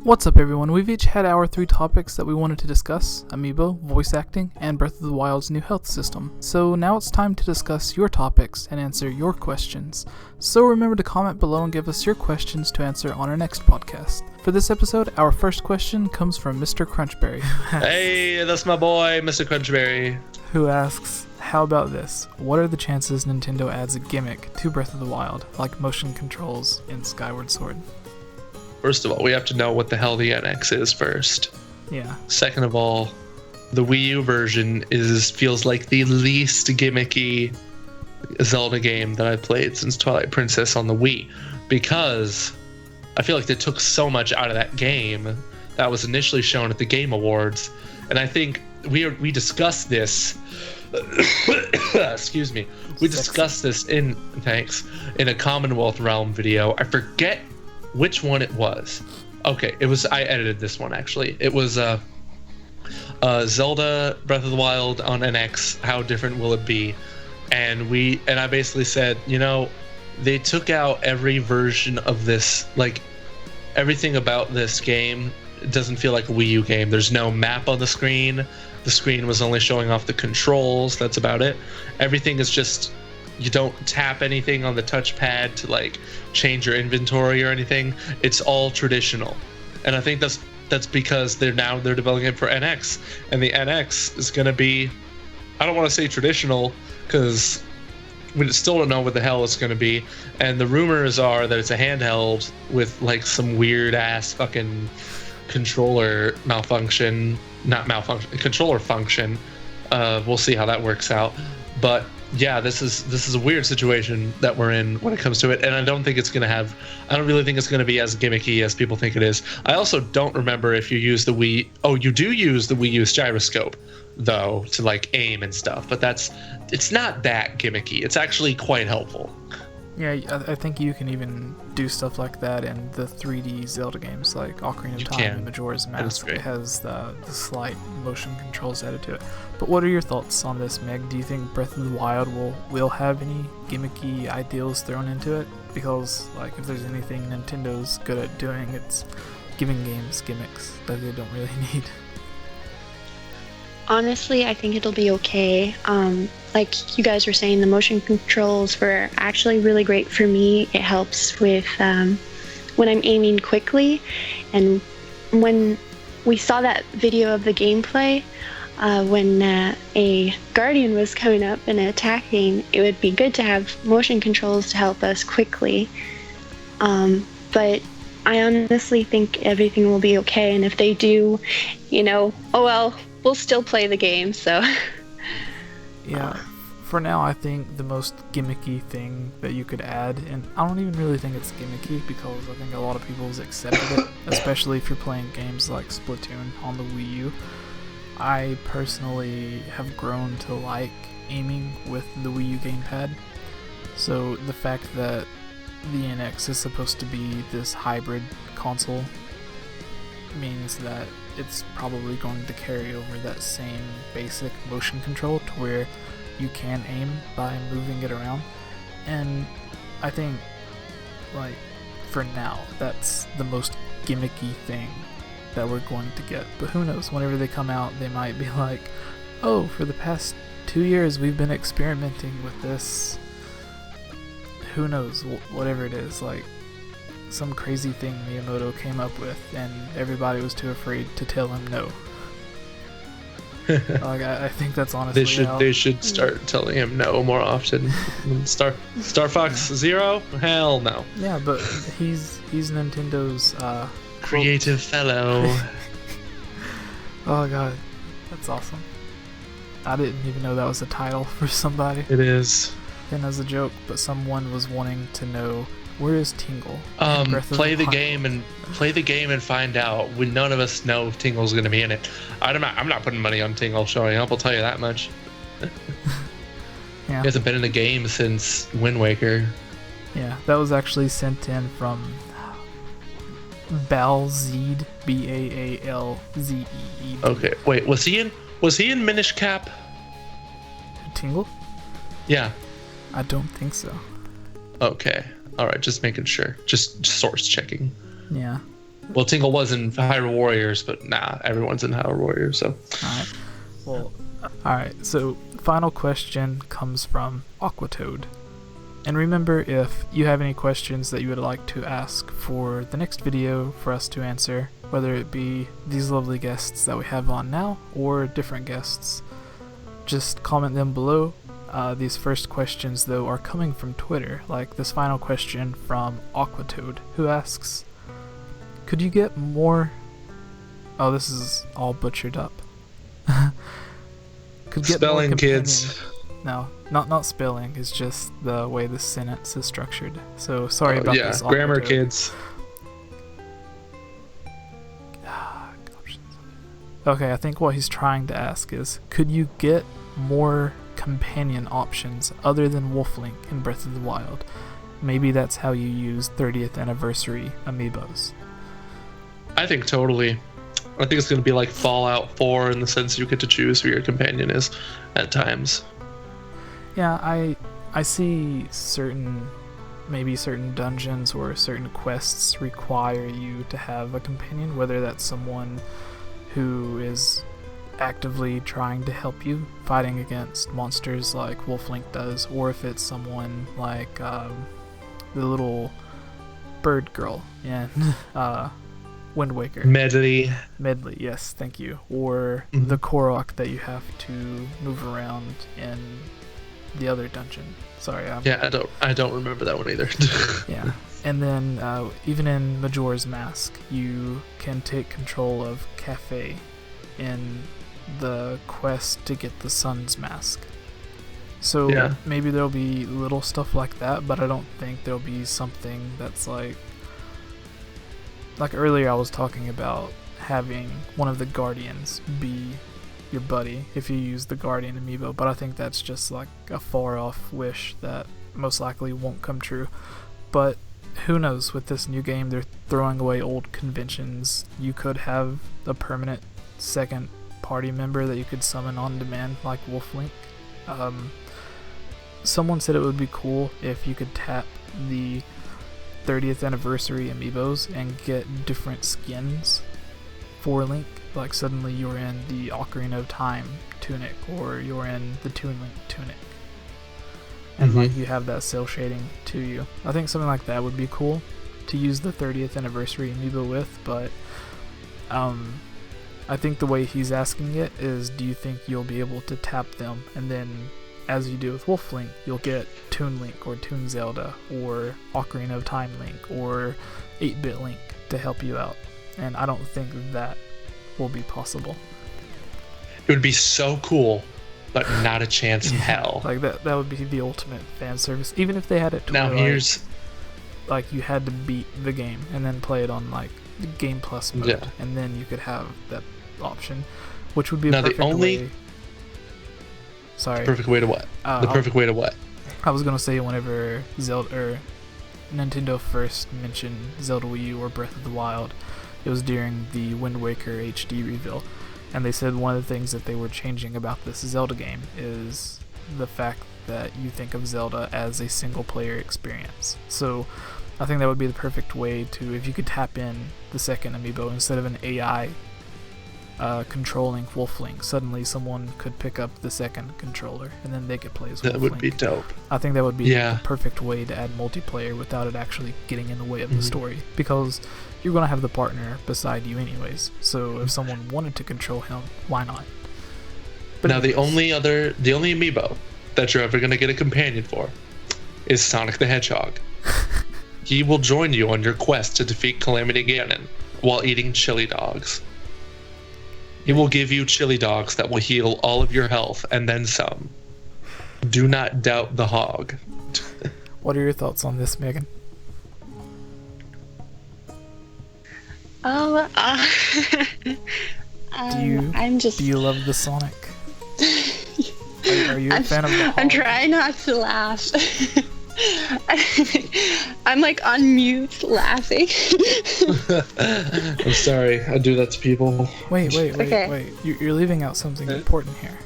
What's up everyone, we've each had our 3 topics that we wanted to discuss: Amiibo, voice acting, and Breath of the Wild's new health system. So now it's time to discuss your topics and answer your questions. So remember to comment below and give us your questions to answer on our next podcast. For this episode, our first question comes from Mr. Crunchberry. Hey, that's my boy, Mr. Crunchberry. Who asks, how about this? What are the chances Nintendo adds a gimmick to Breath of the Wild, like motion controls in Skyward Sword? First of all, we have to know what the hell the NX is first. Yeah. Second of all, the Wii U version feels like the least gimmicky Zelda game that I've played since Twilight Princess on the Wii, because I feel like they took so much out of that game that was initially shown at the Game Awards, and I think we discussed this. Excuse me. We discussed this in a Commonwealth Realm video. I forget which one it was. Okay, I edited this one actually. It was Zelda Breath of the Wild on NX. How different will it be? And I basically said, they took out every version of this, like everything about this game. It doesn't feel like a Wii U game. There's no map on the screen. The screen was only showing off the controls. That's about it. Everything is just, you don't tap anything on the touchpad to like change your inventory or anything. It's all traditional, and I think that's because they're developing it for NX, and the NX is gonna be, I don't want to say traditional because we still don't know what the hell it's gonna be, and the rumors are that it's a handheld with like some weird ass fucking controller controller function. We'll see how that works out, but yeah, this is a weird situation that we're in when it comes to it, and I don't really think it's gonna be as gimmicky as people think it is. I also don't remember if you use the Wii. Oh, you do use the Wii U's gyroscope though to like aim and stuff, but it's not that gimmicky. It's actually quite helpful. Yeah, I think you can even do stuff like that in the 3D Zelda games like Ocarina of Time and Majora's Mask. It has the slight motion controls added to it. But what are your thoughts on this, Meg? Do you think Breath of the Wild will have any gimmicky ideals thrown into it? Because like if there's anything Nintendo's good at doing, it's giving games gimmicks that they don't really need. Honestly, I think it'll be okay. Like you guys were saying, the motion controls were actually really great for me. It helps with when I'm aiming quickly. And when we saw that video of the gameplay, when a guardian was coming up and attacking, it would be good to have motion controls to help us quickly. But I honestly think everything will be okay. And if they do, oh well, we'll still play the game, so. Yeah, for now I think the most gimmicky thing that you could add, and I don't even really think it's gimmicky because I think a lot of people have accepted it, especially if you're playing games like Splatoon on the Wii U. I personally have grown to like aiming with the Wii U gamepad, so the fact that the NX is supposed to be this hybrid console means that it's probably going to carry over that same basic motion control to where you can aim by moving it around. And I think, like, for now, that's the most gimmicky thing that we're going to get. But who knows, whenever they come out, they might be like, oh, for the past 2 years we've been experimenting with this. Who knows, whatever it is, like some crazy thing Miyamoto came up with and everybody was too afraid to tell him no. Like I think that's honestly they should start telling him no more often. Star Fox Zero? Hell no. Yeah, but he's Nintendo's creative fellow. Oh god, that's awesome. I didn't even know that was a title for somebody. It is. And as a joke, but someone was wanting to know, where is Tingle? Play the game and find out. None of us know if Tingle's going to be in it. I'm not putting money on Tingle showing up, I'll tell you that much. Yeah. He hasn't been in the game since Wind Waker. Yeah, that was actually sent in from Balzeed, Baalzee. Okay, wait, was he in Minish Cap? Tingle? Yeah. I don't think so. Okay. All right, just making sure. Just source checking. Yeah. Well, Tingle was in Hyrule Warriors, but nah, everyone's in Hyrule Warriors. So. Alright. Well, alright, so final question comes from Aquatoad. And remember, if you have any questions that you would like to ask for the next video for us to answer, whether it be these lovely guests that we have on now or different guests, just comment them below. These first questions, though, are coming from Twitter, like this final question from Aquatoad, who asks, could you get more... Oh, this is all butchered up. Could get Spelling, more kids. No, not spelling. It's just the way the sentence is structured. So sorry about this. Yeah, grammar, Aquatoad. kids. Okay, I think what he's trying to ask is, could you get more companion options other than Wolflink in Breath of the Wild? Maybe that's how you use 30th anniversary amiibos. I think totally. I think it's going to be like Fallout 4 in the sense you get to choose who your companion is at times. Yeah, I see maybe certain dungeons or certain quests require you to have a companion, whether that's someone who is actively trying to help you fighting against monsters like Wolflink does, or if it's someone like the little bird girl in Wind Waker. Medley. Medley, yes, thank you. Or the Korok that you have to move around in the other dungeon. Sorry, Yeah, I don't remember that one either. yeah. And then even in Majora's Mask, you can take control of Cafe in the quest to get the Sun's Mask. So Yeah. maybe there'll be little stuff like that, but I don't think there'll be something that's like earlier I was talking about having one of the Guardians be your buddy if you use the Guardian amiibo, but I think that's just like a far off wish that most likely won't come true. But who knows, with this new game they're throwing away old conventions. You could have a permanent second party member that you could summon on demand like Wolflink. Someone said it would be cool if you could tap the 30th anniversary amiibos and get different skins for Link. Like suddenly you're in the Ocarina of Time tunic, or you're in the Toon Link tunic, and like you have that cell shading to you. I think something like that would be cool to use the 30th anniversary amiibo with, but I think the way he's asking it is, do you think you'll be able to tap them, and then as you do with Wolflink, you'll get Toon Link or Toon Zelda or Ocarina of Time Link or 8-bit Link to help you out, and I don't think that will be possible. It would be so cool, but not a chance in hell. Like that would be the ultimate fan service. Even if they had it to Now where, here's like you had to beat the game and then play it on like the Game Plus mode, Yeah. and then you could have that option, which would be a Now the perfect only- way. Sorry. perfect way to what? The perfect way to what? I was gonna say whenever Zelda or Nintendo first mentioned Zelda Wii U or Breath of the Wild, it was during the Wind Waker HD reveal, and they said one of the things that they were changing about this Zelda game is the fact that you think of Zelda as a single player experience. So I think that would be the perfect way to, if you could tap in the second amiibo instead of an AI controlling Wolflink, suddenly someone could pick up the second controller and then they could play as Wolflink. That would be dope. I think that would be Yeah. the perfect way to add multiplayer without it actually getting in the way of the story, because you're going to have the partner beside you anyways, so if someone wanted to control him, why not? But Now the anyways, only amiibo that you're ever gonna get a companion for is Sonic the Hedgehog. He will join you on your quest to defeat Calamity Ganon while eating chili dogs. He will give you chili dogs that will heal all of your health and then some. Do not doubt the hog. what are your thoughts on this, Megan? I'm Do you love the Sonic? Are you a fan of the hog? I'm trying not to laugh. I'm like on mute laughing. I'm sorry, I do that to people. Wait. Okay. You're leaving out something important here.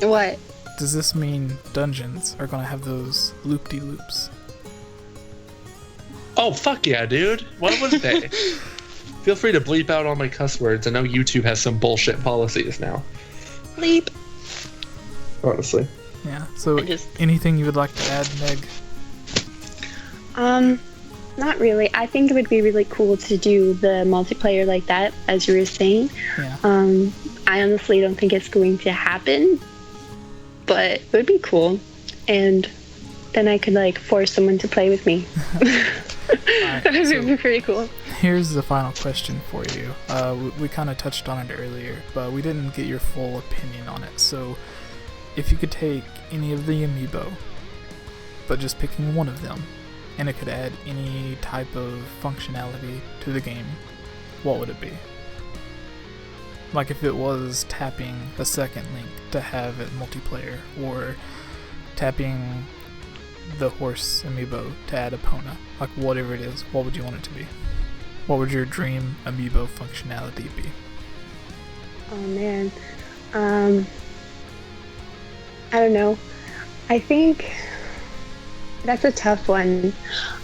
What? Does this mean dungeons are gonna have those loop-de-loops? Oh fuck yeah, dude! What was they? Feel free to bleep out all my cuss words. I know YouTube has some bullshit policies now. Bleep. Honestly. Yeah. So, anything you would like to add, Meg? Not really. I think it would be really cool to do the multiplayer like that, as you were saying. Yeah. I honestly don't think it's going to happen, but it would be cool. And then I could, like, force someone to play with me. Right, That would be pretty cool. Here's the final question for you. We kind of touched on it earlier, but we didn't get your full opinion on it. So, if you could take any of the amiibo, but just picking one of them, and it could add any type of functionality to the game, what would it be? Like if it was tapping a second link to have it multiplayer, or tapping the horse amiibo to add Epona, like whatever it is, what would you want it to be? What would your dream amiibo functionality be? Oh man. I don't know. I think that's a tough one.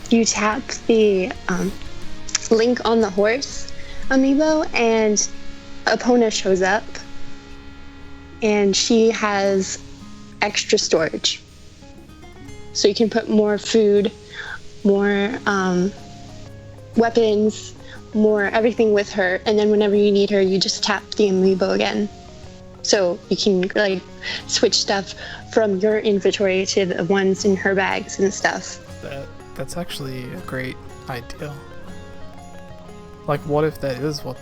You tap the link on the horse amiibo and Epona shows up and she has extra storage. So you can put more food, more weapons, more everything with her, and then whenever you need her, you just tap the amiibo again. So you can like switch stuff from your inventory to the ones in her bags and stuff. That's actually a great idea. Like, what if that is what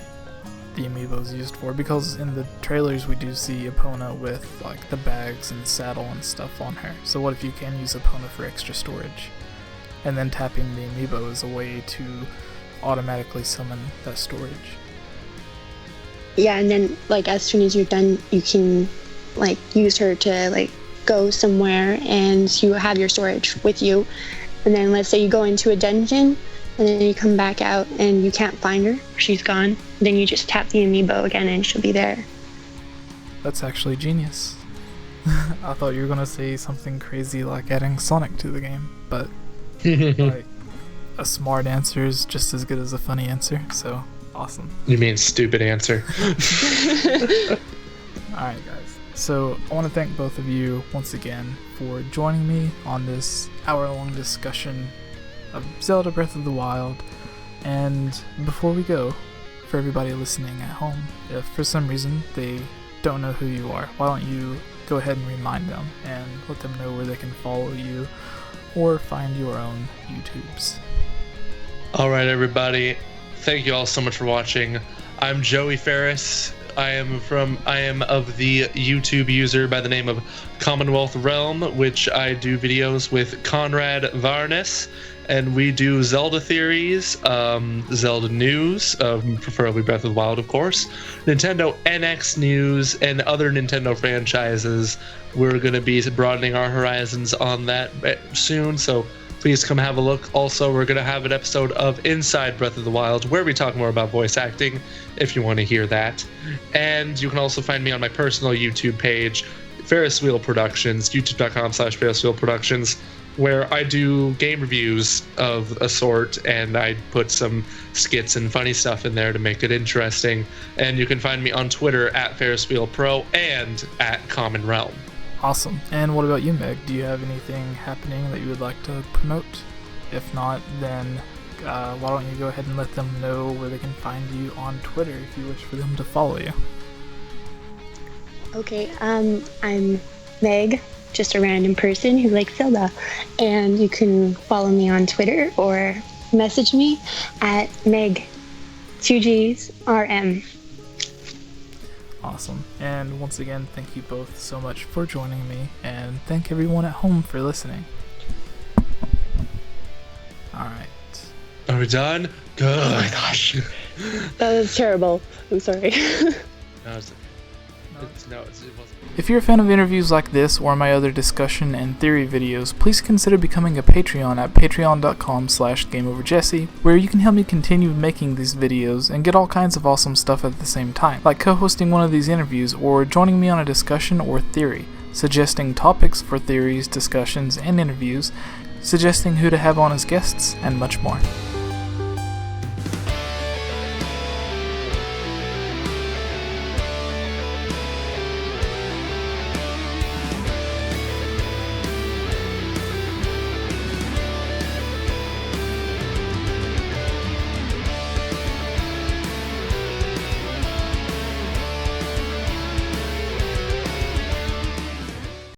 the amiibo is used for? Because in the trailers we do see Epona with like the bags and saddle and stuff on her. So what if you can use Epona for extra storage, and then tapping the amiibo is a way to automatically summon that storage? Yeah, and then like as soon as you're done, you can like use her to like go somewhere and you have your storage with you. And then let's say you go into a dungeon and then you come back out and you can't find her, she's gone. Then you just tap the amiibo again and she'll be there. That's actually genius. I thought you were gonna say something crazy like adding Sonic to the game, but like a smart answer is just as good as a funny answer, so awesome. You mean stupid answer. Alright guys, so I want to thank both of you once again for joining me on this hour-long discussion of Zelda Breath of the Wild. And before we go, for everybody listening at home, if for some reason they don't know who you are, why don't you go ahead and remind them and let them know where they can follow you or find your own YouTubes. Alright everybody, thank you all so much for watching. I'm Joey Ferris. I am of the YouTube user by the name of Commonwealth Realm, which I do videos with Conrad Varnes, and we do Zelda theories, Zelda news, preferably Breath of the Wild, of course, Nintendo NX news, and other Nintendo franchises. We're going to be broadening our horizons on that soon, so please come have a look. Also, we're going to have an episode of Inside Breath of the Wild where we talk more about voice acting, if you want to hear that. And you can also find me on my personal YouTube page, Ferris Wheel Productions, youtube.com/Ferris Wheel Productions, where I do game reviews of a sort, and I put some skits and funny stuff in there to make it interesting. And you can find me on Twitter at Ferris Wheel Pro and at Common Realm. Awesome. And what about you, Meg? Do you have anything happening that you would like to promote? If not, then why don't you go ahead and let them know where they can find you on Twitter if you wish for them to follow you. Okay, I'm Meg, just a random person who likes Zelda, and you can follow me on Twitter or message me at Meg2GsRM. Awesome. And once again, thank you both so much for joining me, and thank everyone at home for listening. Alright. Are we done? Good. Oh my gosh. That was terrible. I'm sorry. No, it wasn't. If you're a fan of interviews like this or my other discussion and theory videos, please consider becoming a Patreon at patreon.com/GameOverJesse, where you can help me continue making these videos and get all kinds of awesome stuff at the same time, like co-hosting one of these interviews or joining me on a discussion or theory, suggesting topics for theories, discussions, and interviews, suggesting who to have on as guests, and much more.